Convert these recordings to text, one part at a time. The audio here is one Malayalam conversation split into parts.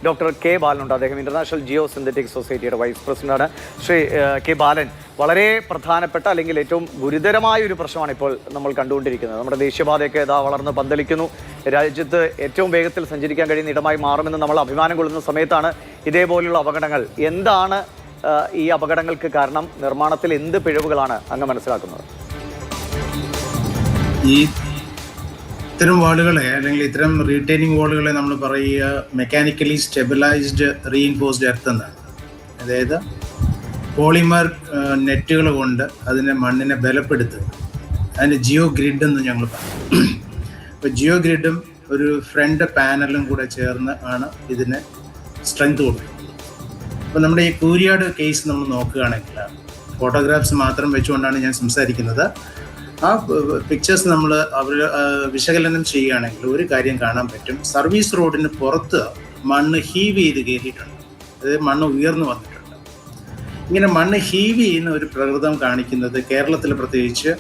ഡോക്ടർ കെ ബാലനുണ്ട്. അദ്ദേഹം ഇന്റർനാഷണൽ ജിയോ സിന്തറ്റിക് സൊസൈറ്റിയുടെ വൈസ് പ്രസിഡന്റാണ്. ശ്രീ കെ ബാലൻ, വളരെ പ്രധാനപ്പെട്ട അല്ലെങ്കിൽ ഏറ്റവും ഗുരുതരമായ ഒരു പ്രശ്നമാണ് ഇപ്പോൾ നമ്മൾ കണ്ടുകൊണ്ടിരിക്കുന്നത്. നമ്മുടെ ദേശീയപാതയൊക്കെ ഇതാ വളർന്ന് പന്തലിക്കുന്നു. രാജ്യത്ത് ഏറ്റവും വേഗത്തിൽ സഞ്ചരിക്കാൻ കഴിയുന്ന ഇടമായി മാറുമെന്ന് നമ്മൾ അഭിമാനം കൊള്ളുന്ന സമയത്താണ് ഇതേപോലുള്ള അപകടങ്ങൾ. എന്താണ് ഈ അപകടങ്ങൾക്ക് കാരണം? നിർമ്മാണത്തിൽ എന്ത് പിഴവുകളാണ് അങ്ങ് മനസ്സിലാക്കുന്നത്? ഈ ഇത്തരം വാളുകളെ അല്ലെങ്കിൽ ഇത്തരം റീറ്റെയിനിങ് വാളുകളെ നമ്മൾ പറയുക മെക്കാനിക്കലി സ്റ്റെബിലൈസ്ഡ് റീഇൻഫോഴ്സ്ഡ് എർത്ത് എന്നാണ്. അതായത് പോളിമർ നെറ്റുകൾ കൊണ്ട് അതിനെ മണ്ണിനെ ബലപ്പെടുത്തുക. അതിന് ജിയോ ഗ്രിഡ് എന്ന് ഞങ്ങൾ പറയും. അപ്പോൾ ജിയോ ഗ്രിഡും ഒരു ഫ്രണ്ട് പാനലും കൂടെ ചേർന്ന് ആണ് ഇതിന് സ്ട്രെങ്ത് കൊടുക്കുന്നത്. അപ്പോൾ നമ്മുടെ ഈ കൂരിയാട് കേസ് നമ്മൾ നോക്കുകയാണെങ്കിൽ ഫോട്ടോഗ്രാഫ്സ് മാത്രം വെച്ചുകൊണ്ടാണ് ഞാൻ സംസാരിക്കുന്നത്. ആ പിക്ചേഴ്സ് നമ്മൾ വിശകലനം ചെയ്യുകയാണെങ്കിൽ ഒരു കാര്യം കാണാൻ പറ്റും. സർവീസ് റോഡിന് പുറത്ത് മണ്ണ് ഹീവ് ചെയ്ത് കയറിയിട്ടുണ്ട്. അതായത് മണ്ണ് ഉയർന്നു വന്നിട്ടുണ്ട്. ഇങ്ങനെ മണ്ണ് ഹീവ് ചെയ്യുന്ന ഒരു പ്രകൃതം കാണിക്കുന്നത് കേരളത്തിൽ പ്രത്യേകിച്ച്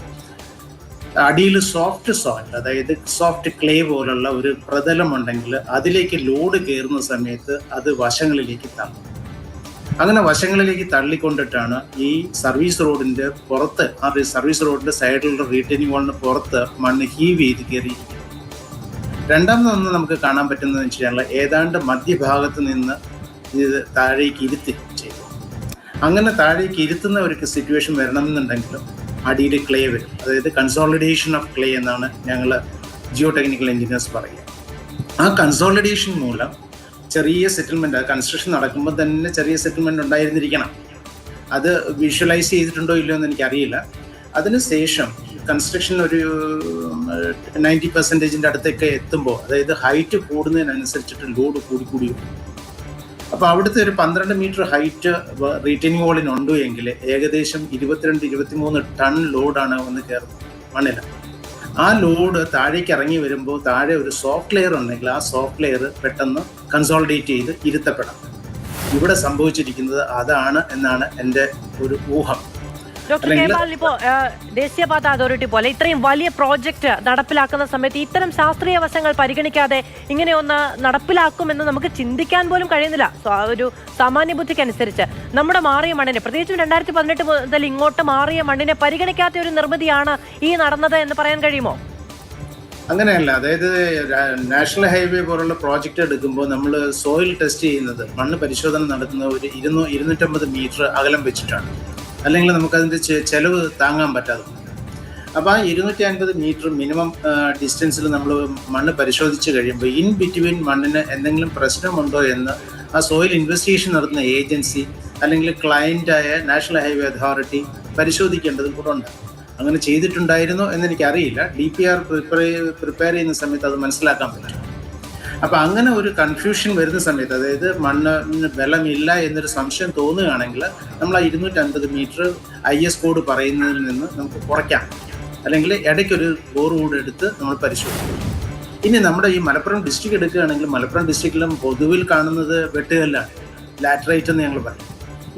അടിയിൽ സോഫ്റ്റ് സോയിൽ, അതായത് സോഫ്റ്റ് ക്ലേ പോലുള്ള ഒരു പ്രതലമുണ്ടെങ്കിൽ അതിലേക്ക് ലോഡ് കയറുന്ന സമയത്ത് അത് വശങ്ങളിലേക്ക് തള്ളും. അങ്ങനെ വശങ്ങളിലേക്ക് തള്ളിക്കൊണ്ടിട്ടാണ് ഈ സർവീസ് റോഡിൻ്റെ പുറത്ത്, ആ സർവീസ് റോഡിൻ്റെ സൈഡിലുള്ള റീറ്റെയിനിങ് വാളിന് പുറത്ത് മണ്ണ് ഹീവ് ചെയ്ത് കയറിയിരിക്കുന്നത്. രണ്ടാമതൊന്ന് നമുക്ക് കാണാൻ പറ്റുന്നതെന്ന് വെച്ച് കഴിഞ്ഞാൽ ഏതാണ്ട് മധ്യഭാഗത്ത് നിന്ന് ഇത് താഴേക്ക് ഇരുത്തി ചെയ്തു. അങ്ങനെ താഴേക്ക് ഇരുത്തുന്ന ഒരു സിറ്റുവേഷൻ വരണമെന്നുണ്ടെങ്കിലും അടിയിൽ ക്ലേ വരും. അതായത് കൺസോളിഡേഷൻ ഓഫ് ക്ലേ എന്നാണ് ഞങ്ങൾ ജിയോ ടെക്നിക്കൽ എഞ്ചിനീയേഴ്സ് പറയുക. ആ കൺസോളിഡേഷൻ മൂലം ചെറിയ സെറ്റിൽമെൻറ്റ്, കൺസ്ട്രക്ഷൻ നടക്കുമ്പോൾ തന്നെ ചെറിയ സെറ്റിൽമെൻറ്റ് ഉണ്ടായിരുന്നിരിക്കണം. അത് വിഷ്വലൈസ് ചെയ്തിട്ടുണ്ടോ ഇല്ലയോ എന്ന് എനിക്കറിയില്ല. അതിനുശേഷം കൺസ്ട്രക്ഷൻ ഒരു 90% അടുത്തൊക്കെ എത്തുമ്പോൾ, അതായത് ഹൈറ്റ് കൂടുന്നതിനനുസരിച്ചിട്ട് ലോഡ് കൂടി വരും. അപ്പോൾ അവിടുത്തെ ഒരു 12 മീറ്റർ ഹൈറ്റ് റീറ്റെയിനിങ് വാളിനുണ്ട് എങ്കിൽ ഏകദേശം 22-23 ടൺ ലോഡാണ് വന്ന് കയറുന്നത് മണ്ണിൽ. ആ ലോഡ് താഴേക്ക് ഇറങ്ങി വരുമ്പോൾ താഴെ ഒരു സോഫ്റ്റ് ലെയർ ഉണ്ടെങ്കിൽ ആ സോഫ്റ്റ് ലെയർ പെട്ടെന്ന് കൺസോളിഡേറ്റ് ചെയ്ത് ഇരുത്തപ്പെടാം. ഇവിടെ സംഭവിച്ചിരിക്കുന്നത് അതാണ് എന്നാണ് എൻ്റെ ഒരു ഊഹം. ഡോക്ടർ കെ ബാലൻ, ഇപ്പോൾ ദേശീയപാത അതോറിറ്റി പോലെ ഇത്രയും വലിയ പ്രോജക്റ്റ് നടപ്പിലാക്കുന്ന സമയത്ത് ഇത്തരം ശാസ്ത്രീയ വശങ്ങൾ പരിഗണിക്കാതെ ഇങ്ങനെ ഒന്ന് നടപ്പിലാക്കുമെന്ന് നമുക്ക് ചിന്തിക്കാൻ പോലും കഴിയുന്നില്ല. ഒരു സാമാന്യ ബുദ്ധിക്ക് അനുസരിച്ച് നമ്മുടെ മാറിയ മണ്ണിനെ, പ്രത്യേകിച്ചും 2018 മുതൽ ഇങ്ങോട്ട് മാറിയ മണ്ണിനെ പരിഗണിക്കാത്ത ഒരു നിർമ്മിതിയാണ് ഈ നടന്നത് എന്ന് പറയാൻ കഴിയുമോ? അങ്ങനെയല്ല. അതായത് നാഷണൽ ഹൈവേ പോലുള്ള പ്രോജക്റ്റ് എടുക്കുമ്പോൾ നമ്മൾ സോയിൽ ടെസ്റ്റ് ചെയ്യുന്നത്, മണ്ണ് പരിശോധന നടത്തുന്നത് ഒരു 250 മീറ്റർ അകലം വെച്ചിട്ടാണ്. അല്ലെങ്കിൽ നമുക്കതിൻ്റെ ചെലവ് താങ്ങാൻ പറ്റാതെ. അപ്പോൾ ആ 250 മീറ്റർ മിനിമം ഡിസ്റ്റൻസിൽ നമ്മൾ മണ്ണ് പരിശോധിച്ച് കഴിയുമ്പോൾ ഇൻ ബിറ്റ്വീൻ മണ്ണിന് എന്തെങ്കിലും പ്രശ്നമുണ്ടോ എന്ന് ആ സോയിൽ ഇൻവെസ്റ്റിഗേഷൻ നടത്തുന്ന ഏജൻസി അല്ലെങ്കിൽ ക്ലയൻ്റായ നാഷണൽ ഹൈവേ അതോറിറ്റി പരിശോധിക്കേണ്ടതും കൂടെ ഉണ്ട്. അങ്ങനെ ചെയ്തിട്ടുണ്ടായിരുന്നോ എന്നെനിക്കറിയില്ല. DPR പ്രിപ്പയർ ചെയ്യുന്ന സമയത്ത് അത് മനസ്സിലാക്കാൻ പറ്റും. അപ്പോൾ അങ്ങനെ ഒരു കൺഫ്യൂഷൻ വരുന്ന സമയത്ത്, അതായത് മണ്ണിന് ബലമില്ല എന്നൊരു സംശയം തോന്നുകയാണെങ്കിൽ നമ്മൾ ആ 250 മീറ്റർ IS കോഡ് പറയുന്നതിൽ നിന്ന് നമുക്ക് കുറയ്ക്കാം. അല്ലെങ്കിൽ ഇടയ്ക്കൊരു ബോർ കൂടെ എടുത്ത് നമ്മൾ പരിശോധിക്കും. ഇനി നമ്മുടെ ഈ മലപ്പുറം ഡിസ്ട്രിക്ട് എടുക്കുകയാണെങ്കിൽ മലപ്പുറം ഡിസ്ട്രിക്റ്റിലും പൊതുവിൽ കാണുന്നത് വെട്ടുകല്ലാണ്, ലാറ്ററൈറ്റ് എന്ന് ഞങ്ങൾ പറയും.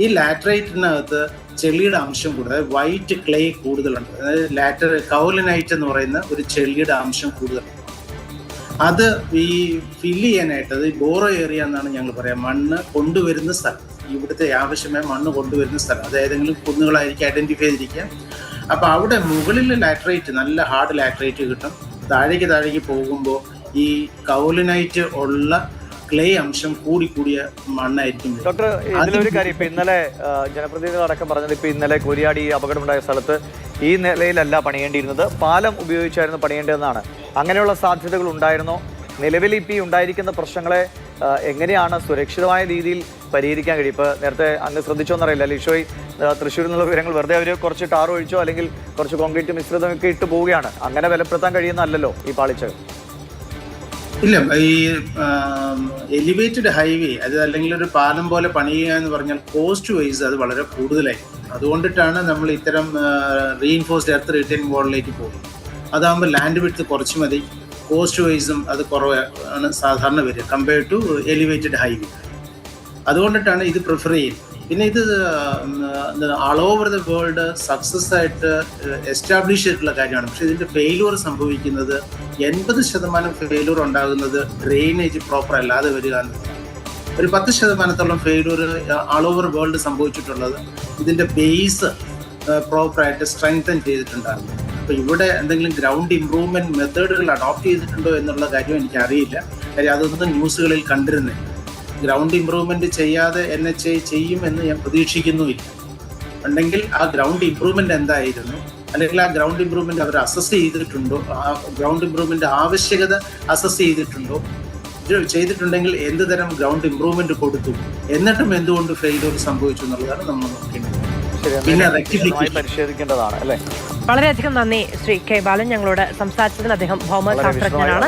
ഈ ലാറ്ററൈറ്റിനകത്ത് ചെളിയുടെ അംശം കൂടുതൽ, വൈറ്റ് ക്ലേ കൂടുതലുണ്ട്. അതായത് കൗലിനൈറ്റ് എന്ന് പറയുന്ന ഒരു ചെളിയുടെ അംശം കൂടുതലുണ്ട്. അത് ഈ ഫില്ല് ചെയ്യാനായിട്ട്, അത് ബോറോ ഏരിയ എന്നാണ് ഞങ്ങൾ പറയാം, മണ്ണ് കൊണ്ടുവരുന്ന സ്ഥലം, ഇവിടുത്തെ ആവശ്യമായ മണ്ണ് കൊണ്ടുവരുന്ന സ്ഥലം. അത് ഏതെങ്കിലും കുന്നുകളായിരിക്കും ഐഡൻറ്റിഫൈ ചെയ്തിരിക്കുക. അപ്പോൾ അവിടെ മുകളിൽ ലാറ്ററൈറ്റ്, നല്ല ഹാർഡ് ലാറ്ററൈറ്റ് കിട്ടും. താഴേക്ക് പോകുമ്പോൾ ഈ കൗലിനൈറ്റ് ഉള്ള ക്ലേ അംശം കൂടിയ മണ്ണായിരിക്കും. ഡോക്ടർ, ഇതിലൊരു കാര്യം, ഇപ്പൊ ഇന്നലെ ജനപ്രതിനിധികളടക്കം പറഞ്ഞത്, ഇപ്പൊ ഇന്നലെ കോരിയാടി അപകടമുണ്ടായ സ്ഥലത്ത് ഈ നിലയിലല്ല പണിയേണ്ടിയിരുന്നത്, പാലം ഉപയോഗിച്ചായിരുന്നു പണിയേണ്ടതെന്നാണ്. അങ്ങനെയുള്ള സാധ്യതകൾ ഉണ്ടായിരുന്നോ? നിലവിൽ ഇപ്പം ഉണ്ടായിരിക്കുന്ന പ്രശ്നങ്ങളെ എങ്ങനെയാണ് സുരക്ഷിതമായ രീതിയിൽ പരിഹരിക്കാൻ കഴിയും? ഇപ്പോൾ നേരത്തെ അങ്ങ് ശ്രദ്ധിച്ചോന്നറിയില്ല, ലിഷോയ് തൃശ്ശൂരിൽ നിന്നുള്ള വിവരങ്ങൾ, വെറുതെ അവർ കുറച്ച് ടാർ ഒഴിച്ചോ അല്ലെങ്കിൽ കുറച്ച് കോൺക്രീറ്റ് മിശ്രിതമൊക്കെ ഇട്ട് പോവുകയാണ്. അങ്ങനെ ബലപ്പെടുത്താൻ കഴിയുന്നതല്ലോ ഈ പാളിച്ചകൾ. ഇല്ല, ഈ എലിവേറ്റഡ് ഹൈവേ, അത് അല്ലെങ്കിൽ ഒരു പാലം പോലെ പണിയുക എന്ന് പറഞ്ഞാൽ കോസ്റ്റ് വൈസ് അത് വളരെ കൂടുതലായിരിക്കും. അതുകൊണ്ടിട്ടാണ് നമ്മൾ ഇത്തരം റീഇൻഫോഴ്സ്ഡ് എർത്ത് റിട്ടേണിംഗ് വാളിലേക്ക് പോകുന്നത്. അതാകുമ്പോൾ ലാൻഡ് വിഡ്ത്ത് കുറച്ച് മതി, കോസ്റ്റ് വൈസും അത് കുറവാണ് സാധാരണ വരിക കമ്പയർഡ് ടു എലിവേറ്റഡ് ഹൈവേ. അതുകൊണ്ടിട്ടാണ് ഇത് പ്രിഫർ ചെയ്യുന്നത്. പിന്നെ ഇത് ആൾ ഓവർ ദ വേൾഡ് സക്സസ് ആയിട്ട് എസ്റ്റാബ്ലിഷ് ചെയ്തിട്ടുള്ള കാര്യമാണ്. പക്ഷേ ഇതിൻ്റെ ഫെയിലൂർ സംഭവിക്കുന്നത് 80% ഫെയിലൂർ ഉണ്ടാകുന്നത് ഡ്രെയിനേജ് പ്രോപ്പർ അല്ലാതെ വരിക എന്നുള്ളതാണ്. ഒരു 10% ഫെയിലൂർ ആൾ ഓവർ വേൾഡ് സംഭവിച്ചിട്ടുള്ളത് ഇതിന്റെ ബേസ് പ്രോപ്പറായിട്ട് സ്ട്രെങ്തൻ ചെയ്തിട്ടുണ്ടായിരുന്നു. അപ്പോൾ ഇവിടെ എന്തെങ്കിലും ഗ്രൗണ്ട് ഇംപ്രൂവ്മെന്റ് മെത്തേഡുകൾ അഡോപ്റ്റ് ചെയ്തിട്ടുണ്ടോ എന്നുള്ള കാര്യം എനിക്കറിയില്ല. കാര്യം അതൊന്നും ന്യൂസുകളിൽ കണ്ടിരുന്നില്ല. ഗ്രൗണ്ട് ഇംപ്രൂവ്മെന്റ് ചെയ്യാതെ NHAI ചെയ്യുമെന്ന് ഞാൻ പ്രതീക്ഷിക്കുന്നുമില്ല. ഉണ്ടെങ്കിൽ ആ ഗ്രൗണ്ട് ഇംപ്രൂവ്മെന്റ് എന്തായിരുന്നു, അല്ലെങ്കിൽ ആ ഗ്രൗണ്ട് ഇംപ്രൂവ്മെന്റ് അവർ അസസ് ചെയ്തിട്ടുണ്ടോ, ആ ഗ്രൗണ്ട് ഇംപ്രൂവ്മെന്റ് ആവശ്യകത അസസ് ചെയ്തിട്ടുണ്ടെങ്കിൽ എന്ത് തരം ഗ്രൗണ്ട് ഇംപ്രൂവ്മെന്റ് കൊടുത്തു, എന്നിട്ടും എന്തുകൊണ്ട് ഫെയിലിയർ സംഭവിച്ചു എന്നുള്ളതാണ് നമ്മൾ നോക്കേണ്ടത്. പിന്നെ പരിശോധിക്കേണ്ടതാണ് അല്ലേ. വളരെയധികം നന്ദി ശ്രീ കെ ബാലൻ ഞങ്ങളോട് സംസാരിച്ചതിന്. അദ്ദേഹം ഭൗമശാസ്ത്രജ്ഞനാണ്.